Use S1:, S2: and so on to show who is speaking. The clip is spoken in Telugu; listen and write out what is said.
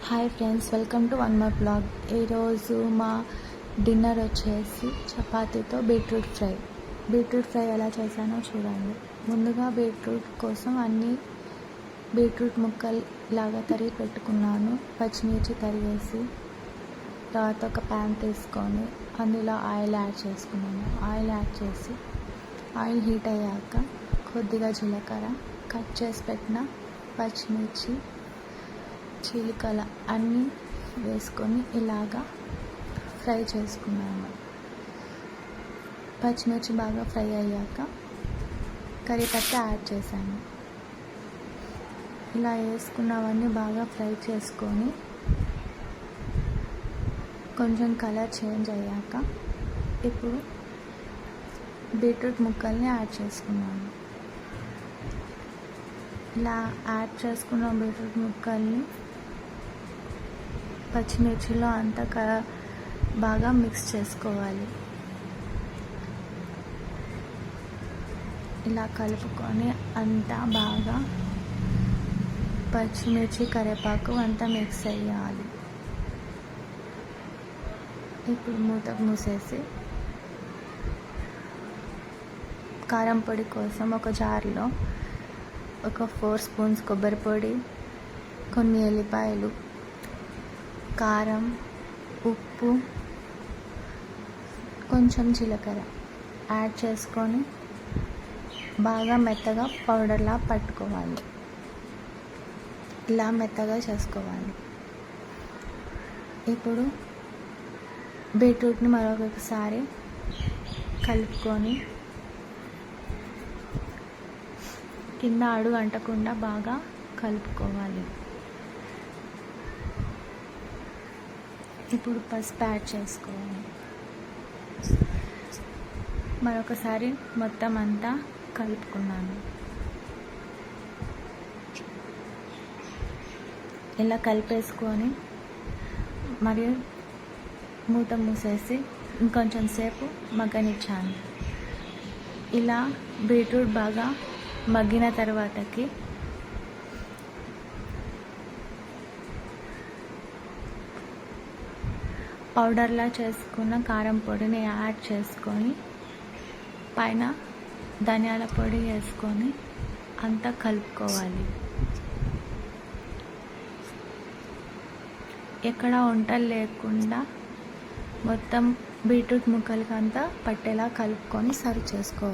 S1: Hi friends, welcome to one more blog. ఈరోజు మా డిన్నర్ వచ్చేసి చపాతీతో బీట్రూట్ ఫ్రై ఎలా చేశానో చూడండి. ముందుగా బీట్రూట్ కోసం బీట్రూట్ ముక్కలు లాగా తరిగి పెట్టుకున్నాను. పచ్చిమిర్చి తరిగేసి తర్వాత ఒక ప్యాన్ తీసుకొని అందులో ఆయిల్ యాడ్ చేసుకున్నాను. ఆయిల్ యాడ్ చేసి ఆయిల్ హీట్ అయ్యాక కొద్దిగా జీలకర్ర, కట్ చేసి పెట్టిన పచ్చిమిర్చి, చీలికల అన్నీ వేసుకొని ఇలాగా ఫ్రై చేసుకున్నాను. పచ్చిమిర్చి బాగా ఫ్రై అయ్యాక కరివేపాకు యాడ్ చేశాను. ఇలా వేసుకున్నవన్నీ బాగా ఫ్రై చేసుకొని కొంచెం కలర్ చేంజ్ అయ్యాక ఇప్పుడు బీట్రూట్ ముక్కల్ని యాడ్ చేసుకున్నాను. ఇలా యాడ్ చేసుకున్న బీట్రూట్ ముక్కల్ని పచ్చిమిర్చిలో అంతా బాగా మిక్స్ చేసుకోవాలి. ఇలా కలుపుకొని అంతా బాగా పచ్చిమిర్చి, కరివేపాకు అంతా మిక్స్ అయ్యాలి. ఇప్పుడు మూత మూసేసి కారం పొడి కోసం ఒక జార్లో ఒక 4 స్పూన్స్ కొబ్బరి పొడి, కొన్ని ఎల్లిపాయలు, కారం, ఉప్పు, కొంచెం జీలకర్ర యాడ్ చేసుకొని బాగా మెత్తగా పౌడర్లా పట్టుకోవాలి. ఇలా మెత్తగా చేసుకోవాలి. ఇప్పుడు బీట్రూట్ని మరొకసారి కలుపుకొని కింద అడుగు అంటకుండా బాగా కలుపుకోవాలి. ఇప్పుడు పసుపు యాడ్ చేసుకోవాలి. మరొకసారి మొత్తం అంతా కలుపుకున్నాను. ఇలా కలిపేసుకొని మరియు మూత మూసేసి ఇంకొంచెం సేపు మగ్గనిచ్చాను. ఇలా బీట్రూట్ బాగా మగ్గిన తర్వాతకి పౌడర్లా చేసుకున్న కారం పొడిని యాడ్ చేసుకొని పైన ధనియాల పొడి వేసుకొని అంతా కలుపుకోవాలి. ఎక్కడ వంటలు లేకుండా మొత్తం బీట్రూట్ ముక్కలకి అంతా పట్టేలా కలుపుకొని సర్వ్ చేసుకోవాలి.